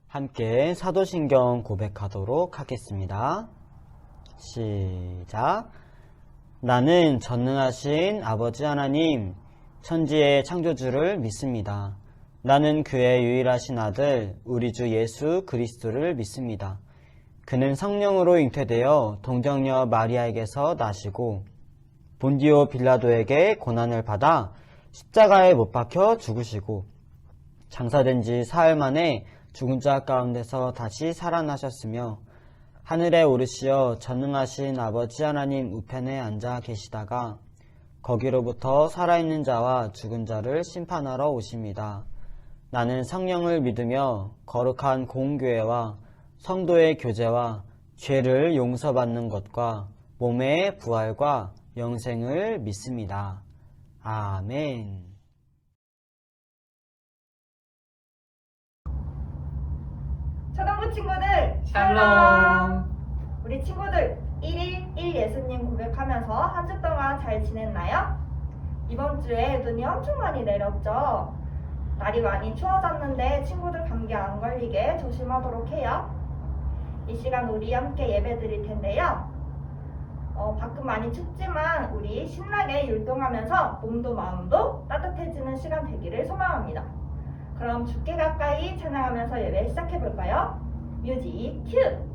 함께 사도신경 고백하도록 하겠습니다. 시작. 나는 전능하신 아버지 하나님, 천지의 창조주를 믿습니다. 나는 그의 유일하신 아들, 우리 주 예수 그리스도를 믿습니다. 그는 성령으로 잉태되어 동정녀 마리아에게서 나시고 본디오 빌라도에게 고난을 받아 십자가에 못 박혀 죽으시고 장사된 지 사흘 만에 죽은 자 가운데서 다시 살아나셨으며 하늘에 오르시어 전능하신 아버지 하나님 우편에 앉아 계시다가 거기로부터 살아있는 자와 죽은 자를 심판하러 오십니다. 나는 성령을 믿으며 거룩한 공교회와 성도의 교제와 죄를 용서받는 것과 몸의 부활과 영생을 믿습니다. 아멘. 초등부 친구들 샬롬. 우리 친구들 1일 1 예수님 고백하면서 한 주 동안 잘 지냈나요? 이번 주에 눈이 엄청 많이 내렸죠? 날이 많이 추워졌는데 친구들 감기 안 걸리게 조심하도록 해요. 이 시간 우리 함께 예배 드릴 텐데요. 밖은 많이 춥지만 우리 신나게 율동하면서 몸도 마음도 따뜻해지는 시간 되기를 소망합니다. 그럼 주께 가까이 찬양하면서 예배 시작해볼까요? 뮤직 큐!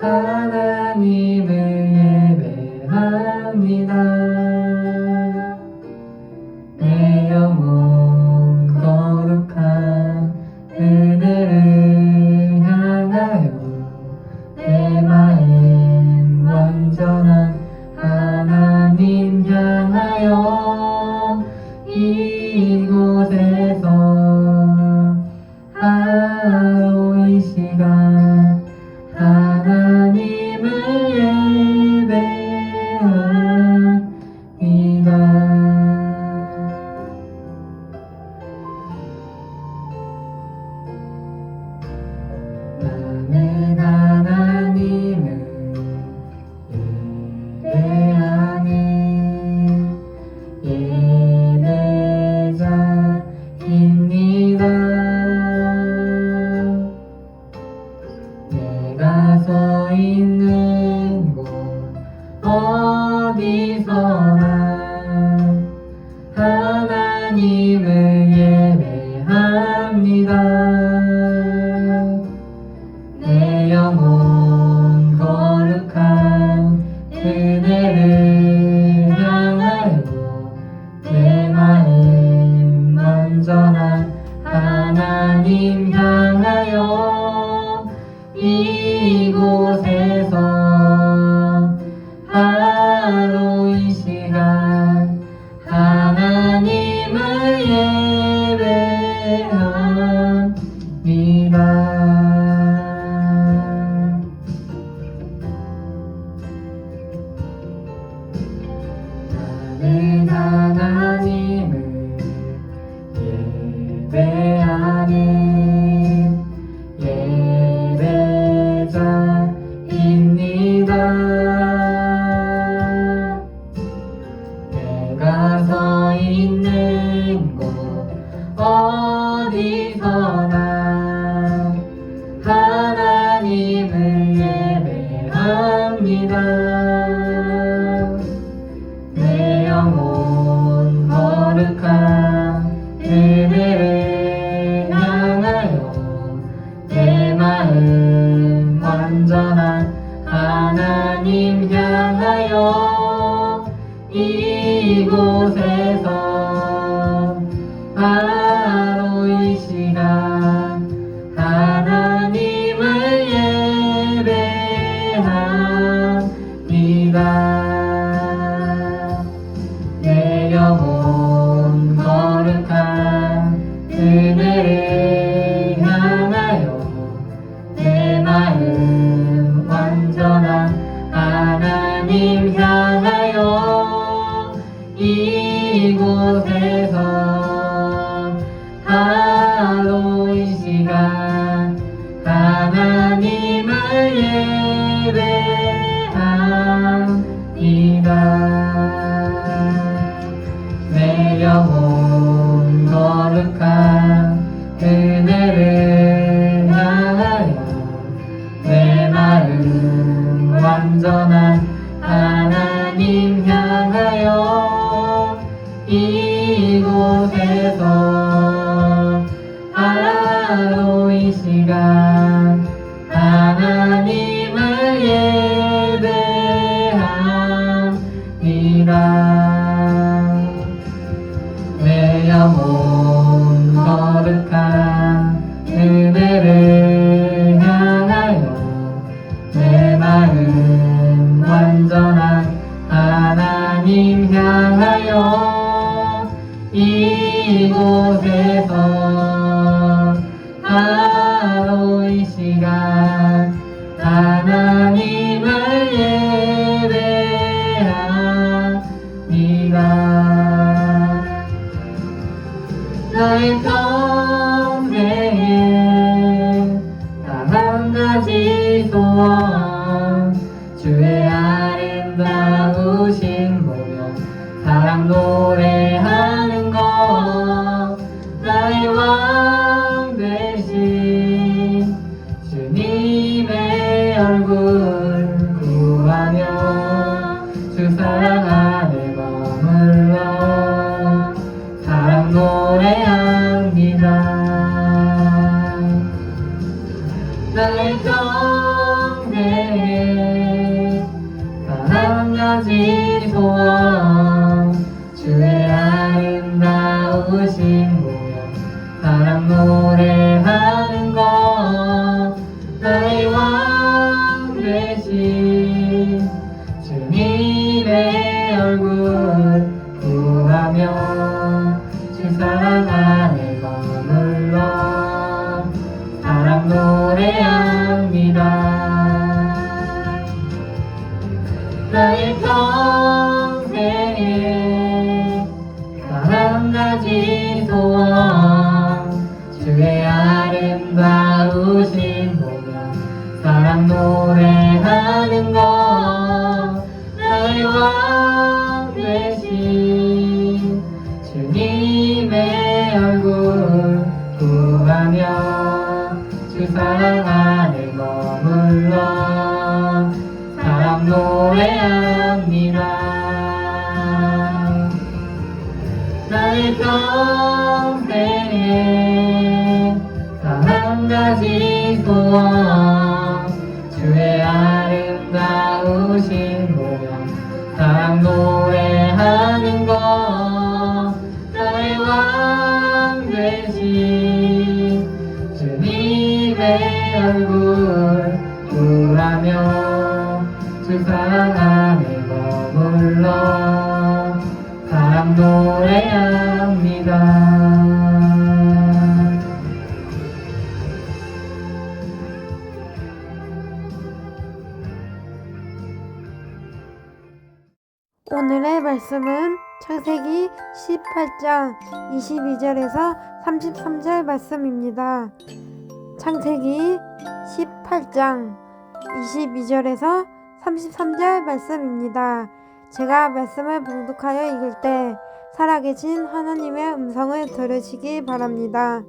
하나님을 예배합니다. 내 영혼 거룩한 은혜를 향하여 내 마음 완전한 하나님 향하여 이곳에서 하루 이 시간 하나님을 예배합니다. 나는 하나님을 예배하는 예배자입니다. 내가 서 있는 곳 어디서나 하나님을 예배합니다. 내 영혼 거룩한 은혜를 향하여 내 마음 완전한 하나님 향하여 이곳에서 하루 이 시간 하나님을 예배합니다. 나는 하나님을 예배하는 예배자입니다. 내가 서 있는 곳 어디서나 하나님을 예배합니다. 내 영혼 거룩한 은혜를 향하여 내 마음 완전한 하나님 향하여 이곳에서 하루 이 시간 하나님을 예배합니다. 내 영혼 거룩한 은혜를 향하여 내 마음 완전한 하나님 향하여 이곳에서 하루 이 시간 하나님을 예배합니다. 내 영혼 거룩한 은혜를 향하여 내 마음 완전한 하나님 향하여 이곳에서 하루 이 시간 하나님을 예배합니다. 내 영혼 거룩한 은혜를 향하여 내 마음 완전한 하나님 향하여 이곳에서 하루 이 시간 하나님을 예배합니다. 나의 평생에 단 한 가지 소원 주의 아름다우신 보며 사랑 노래하는 것 나의 왕 되신 주님의 얼굴 구하며 주 사랑 안에 머물러 사랑 노래합니다. 나의 평생에 가지 소원 주의 아름다우신 모형 사랑 노래하는 것 나의 왕 되신 주님의 얼굴 구하며 주 사랑 안에 머물러 사랑 노래합니다. 나의 평생에 한 가지 소원 주의 아름다우신 보며 사랑 노래하는 것 나의 왕 되신 주님의 얼굴 구하며 주 사랑 안에 머물러 사랑 노래합니다. 나의 평생에 한 가지 소원 주의 아름다우신 모형 사랑 노래하는 것 나의 왕 되신 주님의 얼굴 구하며 주 사랑 안에 머물러 사랑 노래합니다. 오늘의 말씀은 창세기 18장 22절에서 33절 말씀입니다. 창세기 18장 22절에서 33절 말씀입니다. 제가 말씀을 봉독하여 읽을 때 살아계신 하나님의 음성을 들으시기 바랍니다.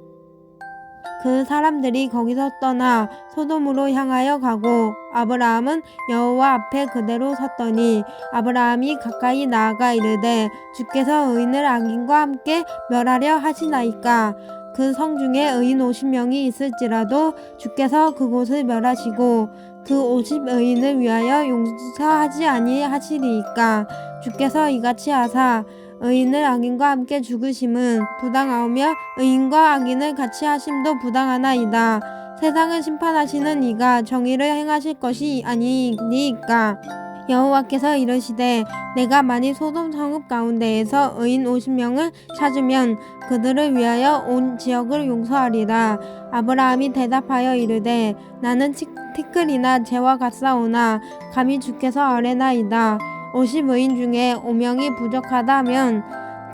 그 사람들이 거기서 떠나 소돔으로 향하여 가고 아브라함은 여호와 앞에 그대로 섰더니 아브라함이 가까이 나아가 이르되 주께서 의인을 악인과 함께 멸하려 하시나이까. 그 성 중에 의인 50명이 있을지라도 주께서 그곳을 멸하시고 그 50의인을 위하여 용서하지 아니하시리이까. 주께서 이같이 하사 의인을 악인과 함께 죽으심은 부당하오며 의인과 악인을 같이 하심도 부당하나이다. 세상을 심판하시는 이가 정의를 행하실 것이 아니니이까. 여호와께서 이르시되 내가 만일 소돔 성읍 가운데에서 의인 50명을 찾으면 그들을 위하여 온 지역을 용서하리라. 아브라함이 대답하여 이르되 나는 티끌이나 재와 같사오나 감히 주께서 아뢰나이다. 50의인 중에 5명이 부족하다면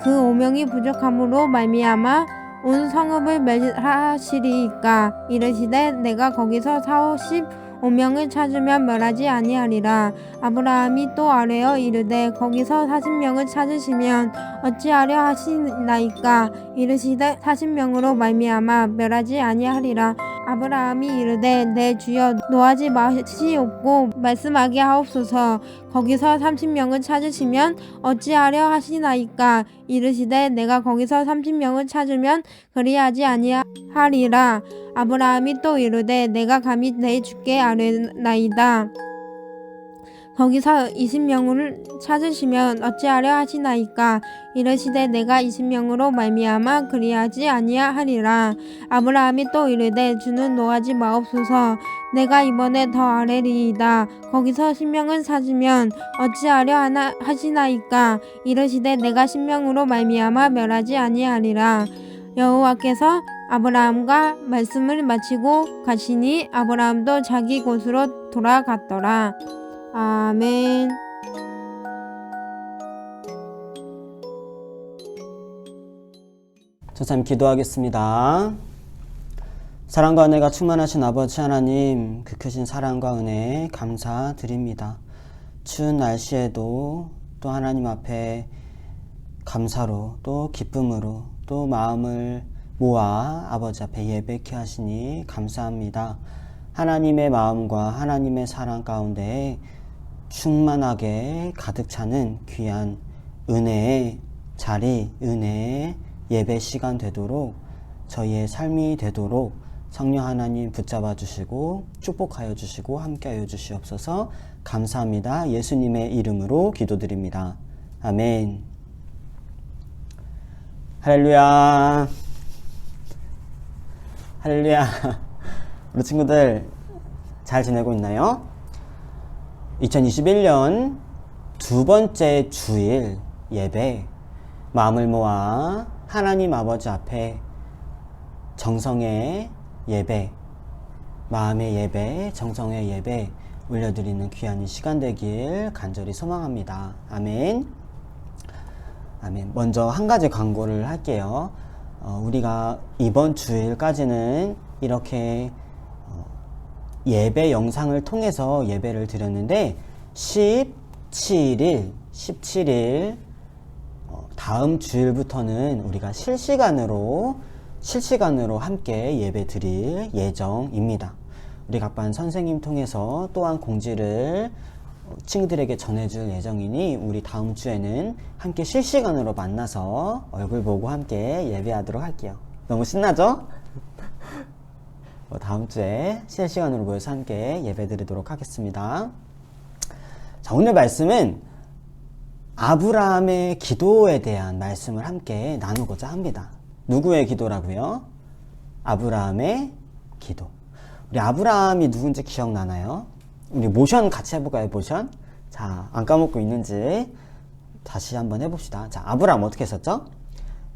그 5명이 부족함으로 말미암아 온 성읍을 멸하시리이까. 이르시되 내가 거기서 45명을 찾으면 멸하지 아니하리라. 아브라함이 또 아뢰어 이르되 거기서 40명을 찾으시면 어찌하려 하시나이까. 이르시되 40명으로 말미암아 멸하지 아니하리라. 아브라함이 이르되 내 주여 노하지 마시옵고 말씀하게 하옵소서. 거기서 30명을 찾으시면 어찌하려 하시나이까. 이르시되 내가 거기서 30명을 찾으면 그리하지 아니하리라. 아브라함이 또 이르되 내가 감히 내 주께 아뢰나이다. 거기서 20명을 찾으시면 어찌하려 하시나이까. 이르시되 내가 20명으로 말미암아 그리하지 아니하리라. 아브라함이 또 이르되 주는 노하지 마옵소서. 내가 이번에 더 아뢰리이다. 거기서 10명을 찾으면 어찌하려 하시나이까. 이르시되 내가 10명으로 말미암아 멸하지 아니하리라. 여호와께서 아브라함과 말씀을 마치고 가시니 아브라함도 자기 곳으로 돌아갔더라. 아멘. 저참 기도하겠습니다. 사랑과 은혜가 충만하신 아버지 하나님, 그 크신 사랑과 은혜 감사드립니다. 추운 날씨에도 또 하나님 앞에 감사로 또 기쁨으로 또 마음을 모아 아버지 앞에 예배케 하시니 감사합니다. 하나님의 마음과 하나님의 사랑 가운데 충만하게 가득 차는 귀한 은혜의 자리, 은혜의 예배 시간 되도록 저희의 삶이 되도록 성령 하나님 붙잡아 주시고 축복하여 주시고 함께하여 주시옵소서. 감사합니다. 예수님의 이름으로 기도드립니다. 아멘. 할렐루야. 할렐루야. 우리 친구들 잘 지내고 있나요? 2021년 두 번째 주일 예배, 마음을 모아 하나님 아버지 앞에 정성의 예배, 마음의 예배, 정성의 예배 올려드리는 귀한 이 시간 되길 간절히 소망합니다. 아멘. 아멘. 먼저 한 가지 광고를 할게요. 우리가 이번 주일까지는 이렇게 예배 영상을 통해서 예배를 드렸는데 17일 다음 주일부터는 우리가 실시간으로 함께 예배 드릴 예정입니다. 우리 각반 선생님 통해서 또한 공지를 친구들에게 전해줄 예정이니 우리 다음 주에는 함께 실시간으로 만나서 얼굴 보고 함께 예배하도록 할게요. 너무 신나죠? 다음 주에 실시간으로 모여서 함께 예배 드리도록 하겠습니다. 자, 오늘 말씀은 아브라함의 기도에 대한 말씀을 함께 나누고자 합니다. 누구의 기도라고요? 아브라함의 기도. 우리 아브라함이 누군지 기억나나요? 우리 모션 같이 해볼까요? 모션? 자, 안 까먹고 있는지 다시 한번 해봅시다. 자, 아브라함 어떻게 했었죠?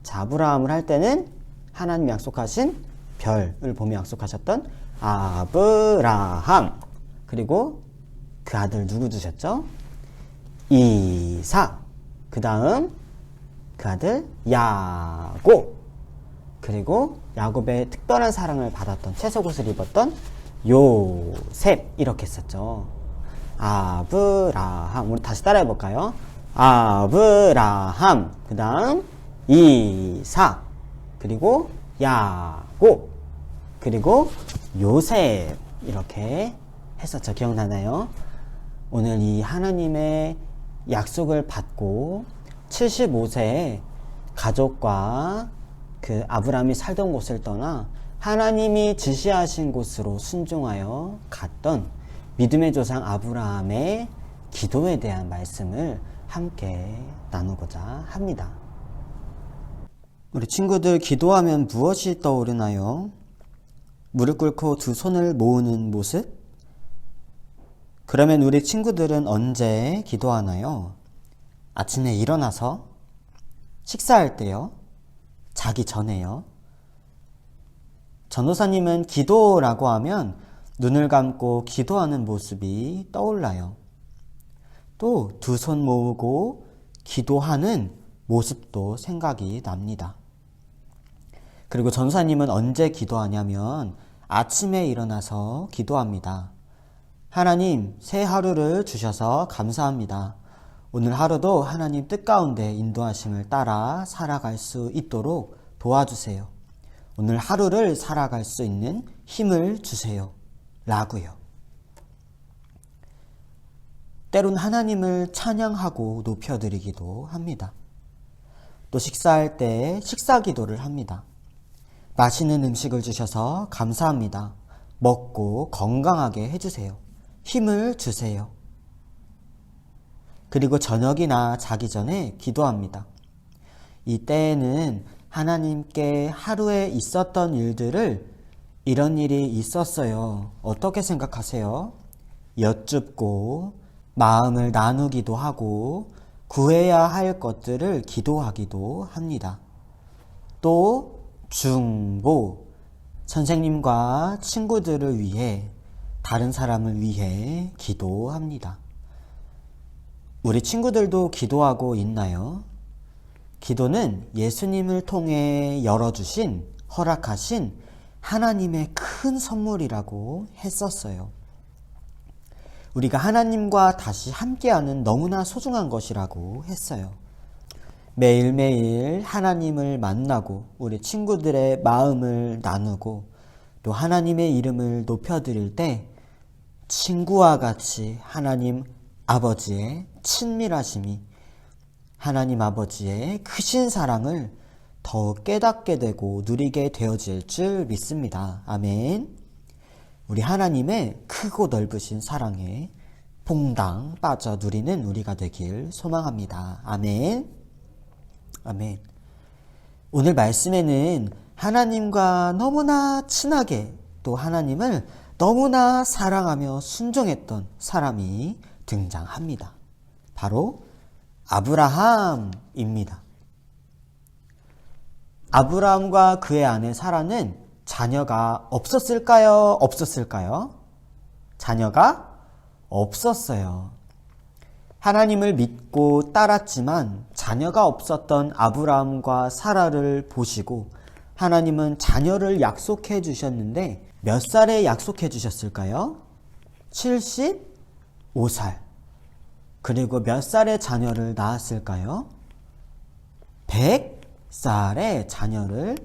자, 아브라함을 할 때는 하나님 약속하신 별을 보며 약속하셨던 아브라함, 그리고 그 아들 누구 두셨죠? 이삭. 그 다음 그 아들 야곱, 그리고 야곱의 특별한 사랑을 받았던 채석옷을 입었던 요셉. 이렇게 했었죠. 아브라함. 우리 다시 따라해 볼까요? 아브라함, 그 다음 이삭, 그리고 야곱, 그리고 요셉. 이렇게 했었죠. 기억나나요? 오늘 이 하나님의 약속을 받고 75세에 가족과 그 아브라함이 살던 곳을 떠나 하나님이 지시하신 곳으로 순종하여 갔던 믿음의 조상 아브라함의 기도에 대한 말씀을 함께 나누고자 합니다. 우리 친구들, 기도하면 무엇이 떠오르나요? 무릎 꿇고 두 손을 모으는 모습? 그러면 우리 친구들은 언제 기도하나요? 아침에 일어나서? 식사할 때요? 자기 전에요? 전도사님은 기도라고 하면 눈을 감고 기도하는 모습이 떠올라요. 또 두 손 모으고 기도하는 모습도 생각이 납니다. 그리고 전도사님은 언제 기도하냐면 아침에 일어나서 기도합니다. 하나님, 새 하루를 주셔서 감사합니다. 오늘 하루도 하나님 뜻 가운데 인도하심을 따라 살아갈 수 있도록 도와주세요. 오늘 하루를 살아갈 수 있는 힘을 주세요. 라고요. 때론 하나님을 찬양하고 높여드리기도 합니다. 또 식사할 때 식사 기도를 합니다. 맛있는 음식을 주셔서 감사합니다. 먹고 건강하게 해주세요. 힘을 주세요. 그리고 저녁이나 자기 전에 기도합니다. 이때에는 하나님께 하루에 있었던 일들을 이런 일이 있었어요. 어떻게 생각하세요? 여쭙고 마음을 나누기도 하고 구해야 할 것들을 기도하기도 합니다. 또 중보, 선생님과 친구들을 위해, 다른 사람을 위해 기도합니다. 우리 친구들도 기도하고 있나요? 기도는 예수님을 통해 열어주신, 허락하신 하나님의 큰 선물이라고 했었어요. 우리가 하나님과 다시 함께하는 너무나 소중한 것이라고 했어요. 매일매일 하나님을 만나고 우리 친구들의 마음을 나누고 또 하나님의 이름을 높여드릴 때 친구와 같이 하나님 아버지의 친밀하심이, 하나님 아버지의 크신 사랑을 더 깨닫게 되고 누리게 되어질 줄 믿습니다. 아멘. 우리 하나님의 크고 넓으신 사랑에 퐁당 빠져 누리는 우리가 되길 소망합니다. 아멘. 아멘. 오늘 말씀에는 하나님과 너무나 친하게 또 하나님을 너무나 사랑하며 순종했던 사람이 등장합니다. 바로 아브라함입니다. 아브라함과 그의 아내 사라는 자녀가 없었을까요? 없었을까요? 자녀가 없었어요. 하나님을 믿고 따랐지만 자녀가 없었던 아브라함과 사라를 보시고 하나님은 자녀를 약속해 주셨는데 몇 살에 약속해 주셨을까요? 75살. 그리고 몇 살에 자녀를 낳았을까요? 100살에 자녀를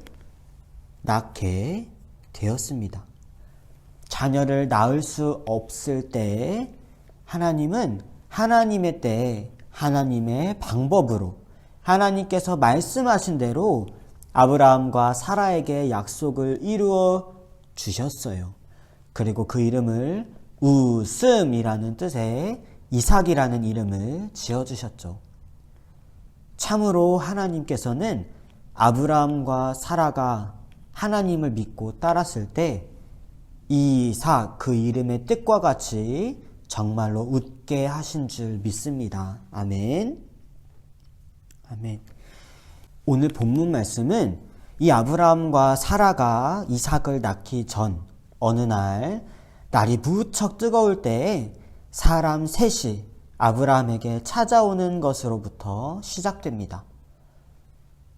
낳게 되었습니다. 자녀를 낳을 수 없을 때에 하나님은 하나님의 때에 하나님의 방법으로 하나님께서 말씀하신 대로 아브라함과 사라에게 약속을 이루어 주셨어요. 그리고 그 이름을 웃음이라는 뜻의 이삭이라는 이름을 지어주셨죠. 참으로 하나님께서는 아브라함과 사라가 하나님을 믿고 따랐을 때 이삭 그 이름의 뜻과 같이 정말로 웃게 하신 줄 믿습니다. 아멘. 아멘. 오늘 본문 말씀은 이 아브라함과 사라가 이삭을 낳기 전 어느 날이 무척 뜨거울 때에 사람 셋이 아브라함에게 찾아오는 것으로부터 시작됩니다.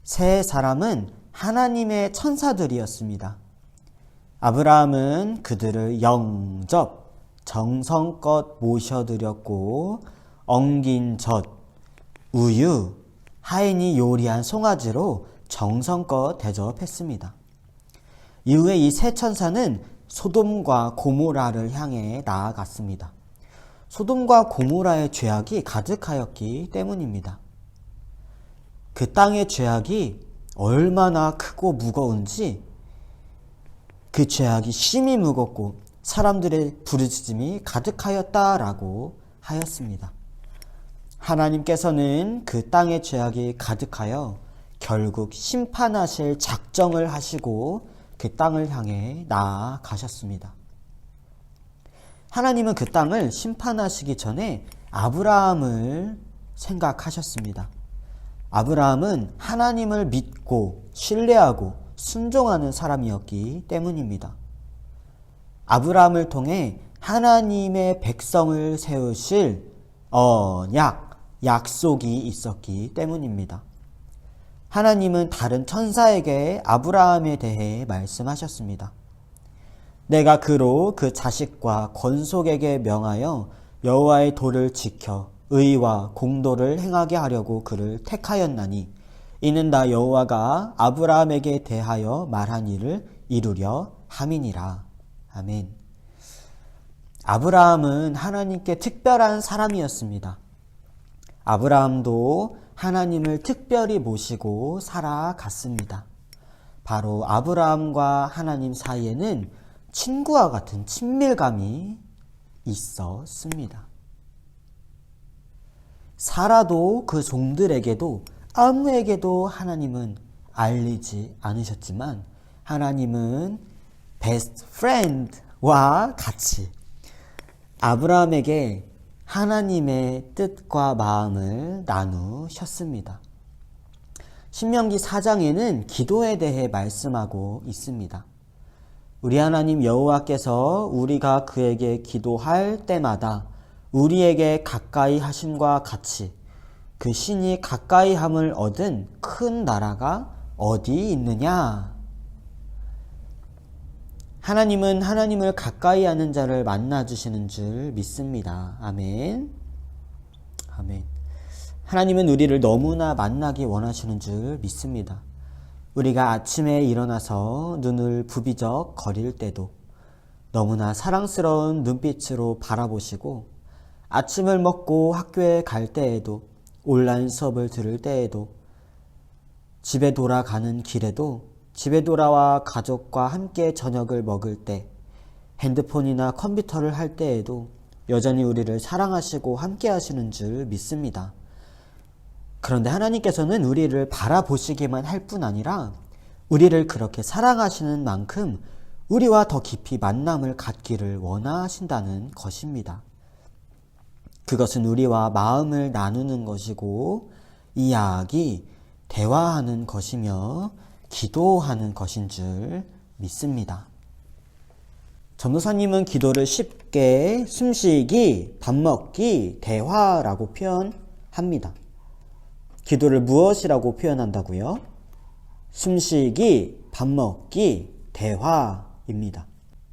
세 사람은 하나님의 천사들이었습니다. 아브라함은 그들을 영접, 정성껏 모셔드렸고 엉긴 젖, 우유, 하인이 요리한 송아지로 정성껏 대접했습니다. 이후에 이 세 천사는 소돔과 고모라를 향해 나아갔습니다. 소돔과 고모라의 죄악이 가득하였기 때문입니다. 그 땅의 죄악이 얼마나 크고 무거운지 그 죄악이 심히 무겁고 사람들의 부르짖음이 가득하였다라고 하였습니다. 하나님께서는 그 땅의 죄악이 가득하여 결국 심판하실 작정을 하시고 그 땅을 향해 나아가셨습니다. 하나님은 그 땅을 심판하시기 전에 아브라함을 생각하셨습니다. 아브라함은 하나님을 믿고 신뢰하고 순종하는 사람이었기 때문입니다. 아브라함을 통해 하나님의 백성을 세우실 언약, 약속이 있었기 때문입니다. 하나님은 다른 천사에게 아브라함에 대해 말씀하셨습니다. 내가 그로 그 자식과 권속에게 명하여 여호와의 도를 지켜 의와 공도를 행하게 하려고 그를 택하였나니 이는 나 여호와가 아브라함에게 대하여 말한 일을 이루려 함이니라. 아멘. 아브라함은 하나님께 특별한 사람이었습니다. 아브라함도 하나님을 특별히 모시고 살아갔습니다. 바로 아브라함과 하나님 사이에는 친구와 같은 친밀감이 있었습니다. 사라도 그 종들에게도 아무에게도 하나님은 알리지 않으셨지만 하나님은 베스트 프렌드와 같이 아브라함에게 하나님의 뜻과 마음을 나누셨습니다. 신명기 4장에는 기도에 대해 말씀하고 있습니다. 우리 하나님 여호와께서 우리가 그에게 기도할 때마다 우리에게 가까이 하심과 같이 그 신이 가까이 함을 얻은 큰 나라가 어디 있느냐? 하나님은 하나님을 가까이 하는 자를 만나주시는 줄 믿습니다. 아멘. 아멘. 하나님은 우리를 너무나 만나기 원하시는 줄 믿습니다. 우리가 아침에 일어나서 눈을 부비적 거릴 때도 너무나 사랑스러운 눈빛으로 바라보시고 아침을 먹고 학교에 갈 때에도 온라인 수업을 들을 때에도 집에 돌아가는 길에도, 집에 돌아와 가족과 함께 저녁을 먹을 때, 핸드폰이나 컴퓨터를 할 때에도 여전히 우리를 사랑하시고 함께 하시는 줄 믿습니다. 그런데 하나님께서는 우리를 바라보시기만 할 뿐 아니라 우리를 그렇게 사랑하시는 만큼 우리와 더 깊이 만남을 갖기를 원하신다는 것입니다. 그것은 우리와 마음을 나누는 것이고 이야기, 대화하는 것이며 기도하는 것인 줄 믿습니다. 전도사님은 기도를 쉽게 숨쉬기, 밥 먹기, 대화라고 표현합니다. 기도를 무엇이라고 표현한다고요? 숨쉬기, 밥 먹기, 대화입니다.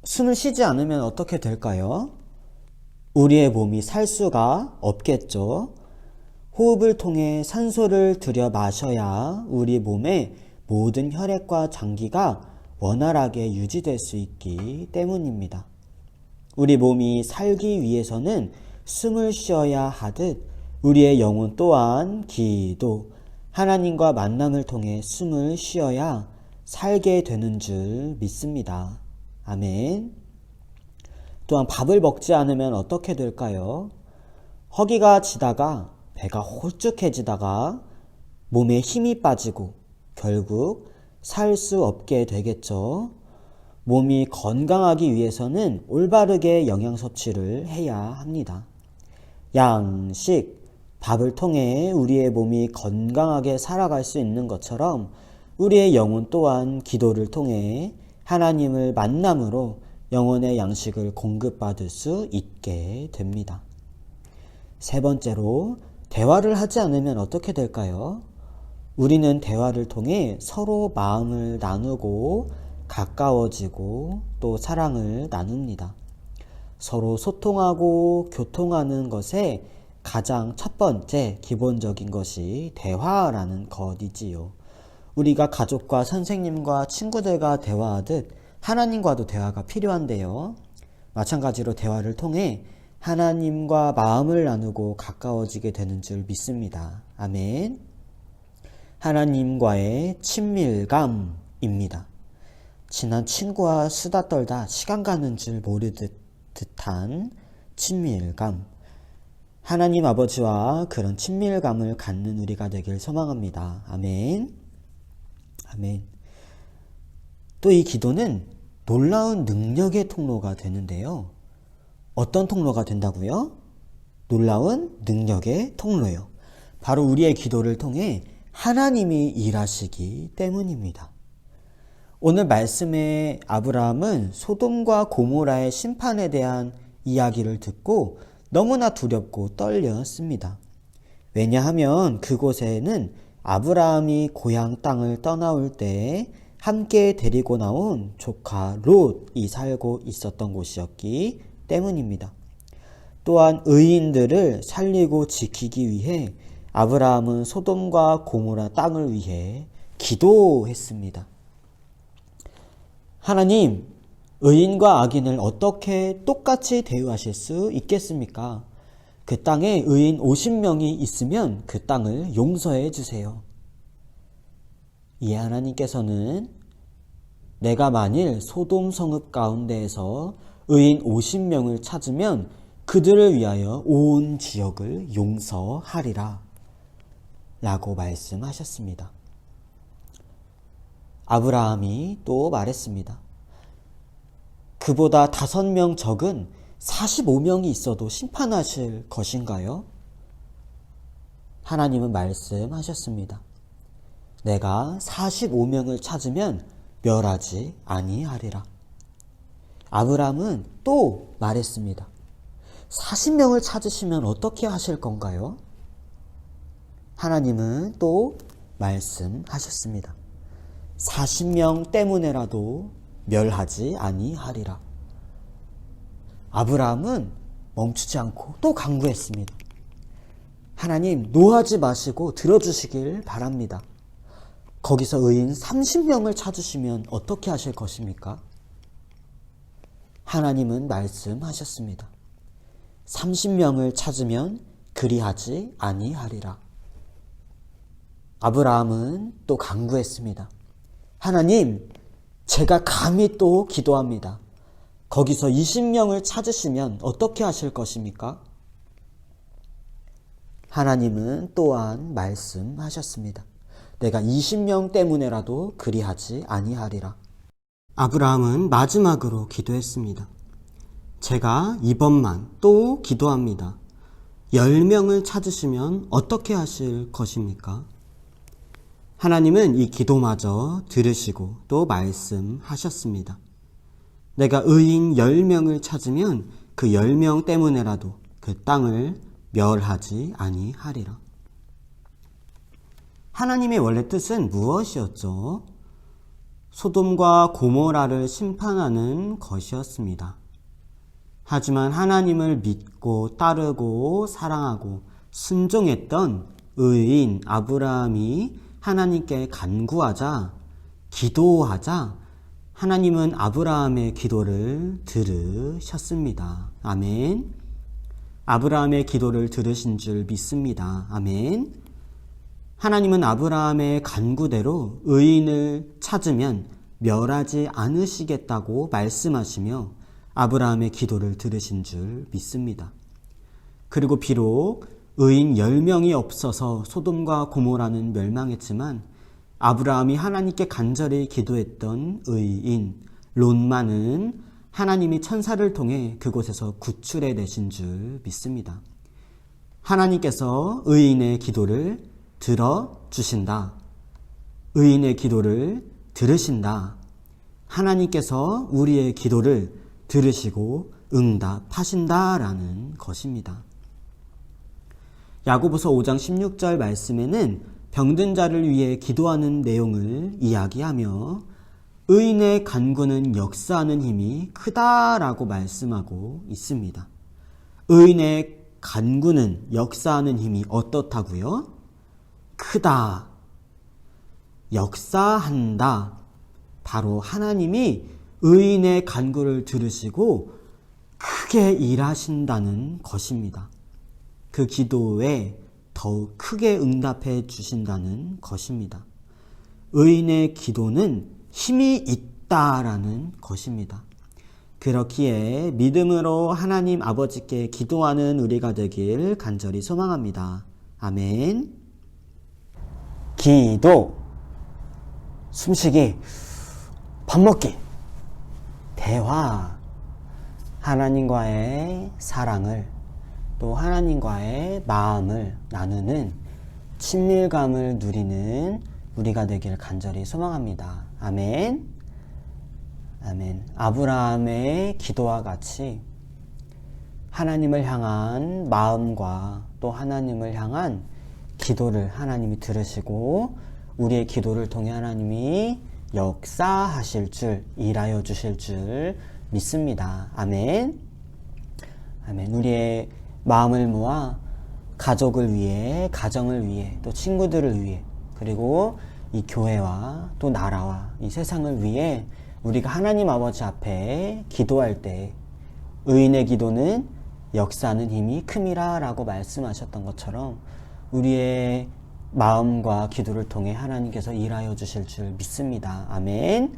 숨을 쉬지 않으면 어떻게 될까요? 우리의 몸이 살 수가 없겠죠. 호흡을 통해 산소를 들여 마셔야 우리 몸의 모든 혈액과 장기가 원활하게 유지될 수 있기 때문입니다. 우리 몸이 살기 위해서는 숨을 쉬어야 하듯 우리의 영혼 또한 기도, 하나님과 만남을 통해 숨을 쉬어야 살게 되는 줄 믿습니다. 아멘. 또한 밥을 먹지 않으면 어떻게 될까요? 허기가 지다가 배가 홀쭉해지다가 몸에 힘이 빠지고 결국 살 수 없게 되겠죠. 몸이 건강하기 위해서는 올바르게 영양 섭취를 해야 합니다. 양식, 밥을 통해 우리의 몸이 건강하게 살아갈 수 있는 것처럼 우리의 영혼 또한 기도를 통해 하나님을 만남으로 영혼의 양식을 공급받을 수 있게 됩니다. 세 번째로, 대화를 하지 않으면 어떻게 될까요? 우리는 대화를 통해 서로 마음을 나누고 가까워지고 또 사랑을 나눕니다. 서로 소통하고 교통하는 것에 가장 첫 번째 기본적인 것이 대화라는 것이지요. 우리가 가족과 선생님과 친구들과 대화하듯 하나님과도 대화가 필요한데요. 마찬가지로 대화를 통해 하나님과 마음을 나누고 가까워지게 되는 줄 믿습니다. 아멘. 하나님과의 친밀감입니다. 친한 친구와 수다 떨다 시간 가는 줄 모르듯한 친밀감. 하나님 아버지와 그런 친밀감을 갖는 우리가 되길 소망합니다. 아멘. 아멘. 또 이 기도는 놀라운 능력의 통로가 되는데요. 어떤 통로가 된다고요? 놀라운 능력의 통로요. 바로 우리의 기도를 통해 하나님이 일하시기 때문입니다. 오늘 말씀의 아브라함은 소돔과 고모라의 심판에 대한 이야기를 듣고 너무나 두렵고 떨렸습니다. 왜냐하면 그곳에는 아브라함이 고향 땅을 떠나올 때 함께 데리고 나온 조카 롯이 살고 있었던 곳이었기 때문입니다. 또한 의인들을 살리고 지키기 위해 아브라함은 소돔과 고모라 땅을 위해 기도했습니다. 하나님, 의인과 악인을 어떻게 똑같이 대우하실 수 있겠습니까? 그 땅에 의인 50명이 있으면 그 땅을 용서해 주세요. 이에 하나님께서는 내가 만일 소돔 성읍 가운데에서 의인 50명을 찾으면 그들을 위하여 온 지역을 용서하리라 라고 말씀하셨습니다. 아브라함이 또 말했습니다. 그보다 5명 적은 45명이 있어도 심판하실 것인가요? 하나님은 말씀하셨습니다. 내가 45명을 찾으면 멸하지 아니하리라. 아브라함은 또 말했습니다. 40명을 찾으시면 어떻게 하실 건가요? 하나님은 또 말씀하셨습니다. 40명 때문에라도 멸하지 아니하리라. 아브라함은 멈추지 않고 또 간구했습니다. 하나님, 노하지 마시고 들어주시길 바랍니다. 거기서 의인 30명을 찾으시면 어떻게 하실 것입니까? 하나님은 말씀하셨습니다. 30명을 찾으면 그리하지 아니하리라. 아브라함은 또 간구했습니다. 하나님, 제가 감히 또 기도합니다. 거기서 20명을 찾으시면 어떻게 하실 것입니까? 하나님은 또한 말씀하셨습니다. 내가 20명 때문에라도 그리하지 아니하리라. 아브라함은 마지막으로 기도했습니다. 제가 이번만 또 기도합니다. 10명을 찾으시면 어떻게 하실 것입니까? 하나님은 이 기도마저 들으시고 또 말씀하셨습니다. 내가 의인 10명을 찾으면 그 10명 때문에라도 그 땅을 멸하지 아니하리라. 하나님의 원래 뜻은 무엇이었죠? 소돔과 고모라를 심판하는 것이었습니다. 하지만 하나님을 믿고 따르고 사랑하고 순종했던 의인 아브라함이 하나님께 간구하자, 기도하자 하나님은 아브라함의 기도를 들으셨습니다. 아멘. 아브라함의 기도를 들으신 줄 믿습니다. 아멘. 하나님은 아브라함의 간구대로 의인을 찾으면 멸하지 않으시겠다고 말씀하시며 아브라함의 기도를 들으신 줄 믿습니다. 그리고 비록 의인 10명이 없어서 소돔과 고모라는 멸망했지만 아브라함이 하나님께 간절히 기도했던 의인 롯만은 하나님이 천사를 통해 그곳에서 구출해 내신 줄 믿습니다. 하나님께서 의인의 기도를 들어주신다. 의인의 기도를 들으신다. 하나님께서 우리의 기도를 들으시고 응답하신다라는 것입니다. 야고보서 5장 16절 말씀에는 병든 자를 위해 기도하는 내용을 이야기하며 의인의 간구는 역사하는 힘이 크다라고 말씀하고 있습니다. 의인의 간구는 역사하는 힘이 어떻다고요? 크다, 역사한다. 바로 하나님이 의인의 간구를 들으시고 크게 일하신다는 것입니다. 그 기도에 더욱 크게 응답해 주신다는 것입니다. 의인의 기도는 힘이 있다라는 것입니다. 그렇기에 믿음으로 하나님 아버지께 기도하는 우리가 되길 간절히 소망합니다. 아멘. 기도, 숨쉬기, 밥 먹기, 대화, 하나님과의 사랑을 또 하나님과의 마음을 나누는 친밀감을 누리는 우리가 되길 간절히 소망합니다. 아멘. 아멘. 아브라함의 기도와 같이 하나님을 향한 마음과 또 하나님을 향한 기도를 하나님이 들으시고 우리의 기도를 통해 하나님이 역사하실 줄, 일하여 주실 줄 믿습니다. 아멘. 아멘. 우리의 마음을 모아 가족을 위해, 가정을 위해, 또 친구들을 위해, 그리고 이 교회와 또 나라와 이 세상을 위해 우리가 하나님 아버지 앞에 기도할 때 의인의 기도는 역사하는 힘이 큼이라 라고 말씀하셨던 것처럼 우리의 마음과 기도를 통해 하나님께서 일하여 주실 줄 믿습니다. 아멘.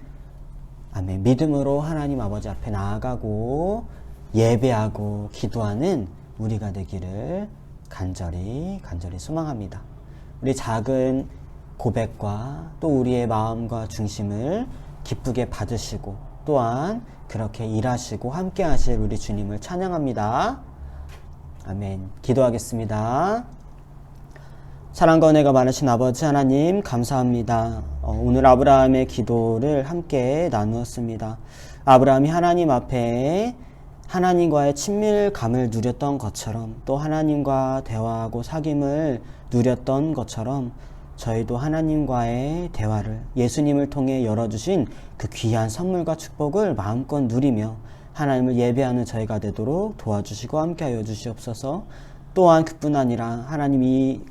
아멘. 믿음으로 하나님 아버지 앞에 나아가고 예배하고 기도하는 우리가 되기를 간절히 소망합니다. 우리 작은 고백과 또 우리의 마음과 중심을 기쁘게 받으시고 또한 그렇게 일하시고 함께 하실 우리 주님을 찬양합니다. 아멘. 기도하겠습니다. 사랑과 은혜가 많으신 아버지 하나님 감사합니다. 오늘 아브라함의 기도를 함께 나누었습니다. 아브라함이 하나님 앞에 하나님과의 친밀감을 누렸던 것처럼 또 하나님과 대화하고 사귐을 누렸던 것처럼 저희도 하나님과의 대화를 예수님을 통해 열어주신 그 귀한 선물과 축복을 마음껏 누리며 하나님을 예배하는 저희가 되도록 도와주시고 함께하여 주시옵소서. 또한 그뿐 아니라 하나님이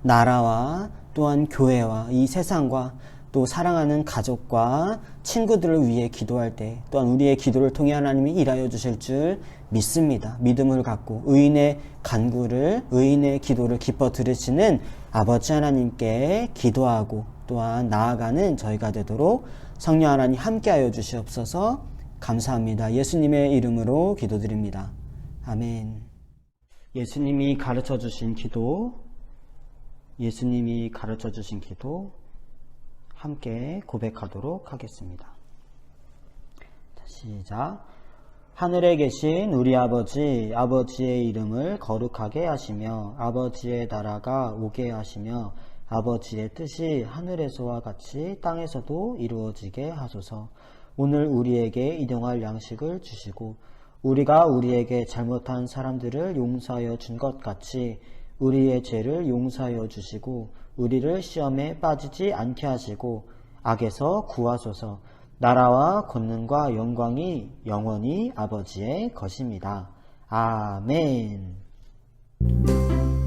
나라와 또한 교회와 이 세상과 또 사랑하는 가족과 친구들을 위해 기도할 때 또한 우리의 기도를 통해 하나님이 일하여 주실 줄 믿습니다. 믿음을 갖고 의인의 간구를, 의인의 기도를 기뻐 들으시는 아버지 하나님께 기도하고 또한 나아가는 저희가 되도록 성령 하나님 함께하여 주시옵소서. 감사합니다. 예수님의 이름으로 기도드립니다. 아멘. 예수님이 가르쳐 주신 기도, 예수님이 가르쳐 주신 기도 함께 고백하도록 하겠습니다. 자, 시작. 하늘에 계신 우리 아버지, 아버지의 이름을 거룩하게 하시며 아버지의 나라가 오게 하시며 아버지의 뜻이 하늘에서와 같이 땅에서도 이루어지게 하소서. 오늘 우리에게 일용할 양식을 주시고 우리가 우리에게 잘못한 사람들을 용서하여 준 것 같이 우리의 죄를 용서하여 주시고 우리를 시험에 빠지지 않게 하시고 악에서 구하소서. 나라와 권능과 영광이 영원히 아버지의 것입니다. 아멘.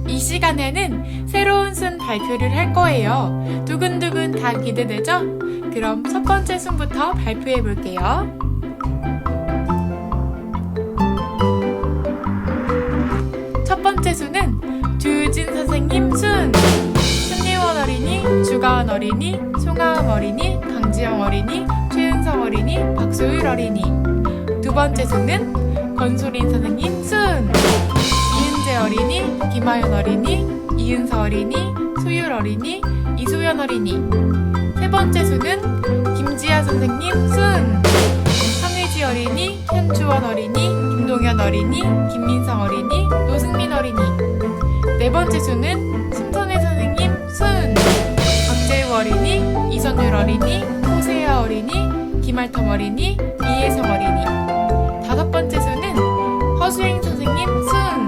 이 시간에는 새로운 순 발표를 할 거예요. 두근두근 다 기대되죠? 그럼 첫 번째 순부터 발표해 볼게요. 첫 번째 순은 주유진 선생님 순! 손예원 어린이, 주가은 어린이, 송하음 어린이, 강지영 어린이, 최은성 어린이, 박소율 어린이. 두 번째 순은 권소린 선생님 순! 이은재 어린이, 김하연 어린이, 이은서 어린이, 소율 어린이, 이소연 어린이. 세 번째 순은 김지아 선생님 순! 황혜지 어린이, 현주원 어린이, 김동현 어린이, 김민성 어린이, 노승민 어린이. 네 번째 순은 심선혜 선생님 순! 박재우 어린이, 이선율 어린이, 호세아 어린이, 김알텀 어린이, 이혜성 어린이. 다섯 번째 순은 허수행 선생님 순!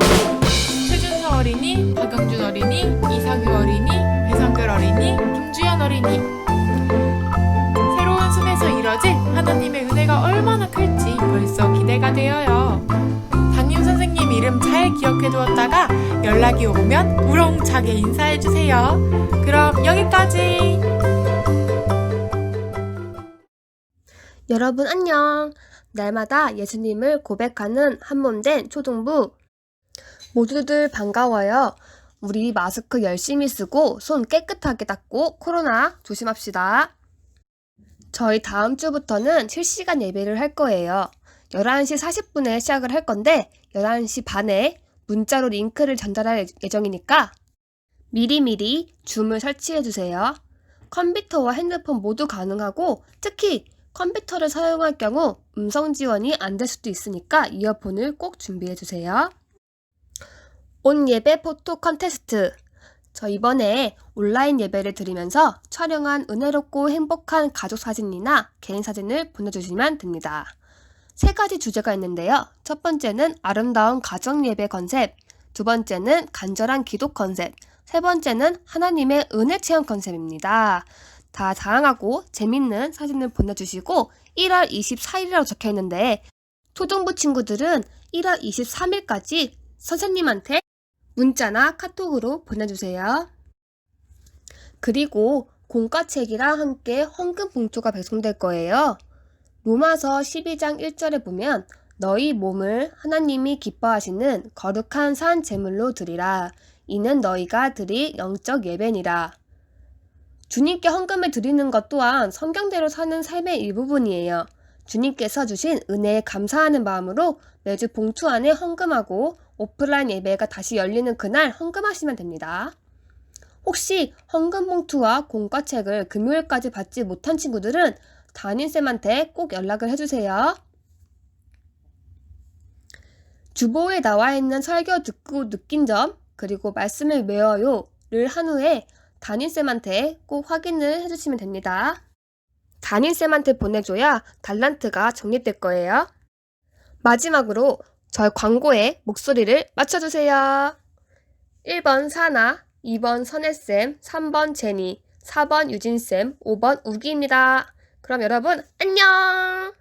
최준서 어린이, 박영준 어린이, 이상규 어린이, 배성글 어린이, 김주연 어린이. 새로운 순에서 이뤄질 하나님의 은혜가 얼마나 클지 벌써 기대가 되어요. 담임 선생님 이름 잘 기억해두었다가 연락이 오면 우렁차게 인사해주세요. 그럼 여기까지. 여러분 안녕. 날마다 예수님을 고백하는 한몸된 초등부 모두들 반가워요. 우리 마스크 열심히 쓰고 손 깨끗하게 닦고 코로나 조심합시다. 저희 다음 주부터는 실시간 예배를 할 거예요. 11시 40분에 시작을 할 건데 11시 반에 문자로 링크를 전달할 예정이니까 미리미리 줌을 설치해주세요. 컴퓨터와 핸드폰 모두 가능하고 특히 컴퓨터를 사용할 경우 음성 지원이 안 될 수도 있으니까 이어폰을 꼭 준비해주세요. 온 예배 포토 컨테스트. 저 이번에 온라인 예배를 드리면서 촬영한 은혜롭고 행복한 가족 사진이나 개인 사진을 보내주시면 됩니다. 3가지 주제가 있는데요. 첫 번째는 아름다운 가정 예배 컨셉, 두 번째는 간절한 기도 컨셉, 세 번째는 하나님의 은혜 체험 컨셉입니다. 다 다양하고 재밌는 사진을 보내주시고 1월 24일이라고 적혀있는데 초등부 친구들은 1월 23일까지 선생님한테 문자나 카톡으로 보내주세요. 그리고 공과책이랑 함께 헌금 봉투가 배송될 거예요. 로마서 12장 1절에 보면 너희 몸을 하나님이 기뻐하시는 거룩한 산 제물로 드리라. 이는 너희가 드릴 영적 예배니라. 주님께 헌금을 드리는 것 또한 성경대로 사는 삶의 일부분이에요. 주님께서 주신 은혜에 감사하는 마음으로 매주 봉투 안에 헌금하고 오프라인 예배가 다시 열리는 그날 헌금하시면 됩니다. 혹시 헌금 봉투와 공과책을 금요일까지 받지 못한 친구들은 담임쌤한테 꼭 연락을 해주세요. 주보에 나와 있는 설교 듣고 느낀 점 그리고 말씀을 외워요를 한 후에 담임쌤한테 꼭 확인을 해주시면 됩니다. 담임쌤한테 보내줘야 달란트가 적립될 거예요. 마지막으로 저희 광고에 목소리를 맞춰주세요. 1번 사나, 2번 선혜쌤, 3번 제니, 4번 유진쌤, 5번 우기입니다. 그럼 여러분 안녕!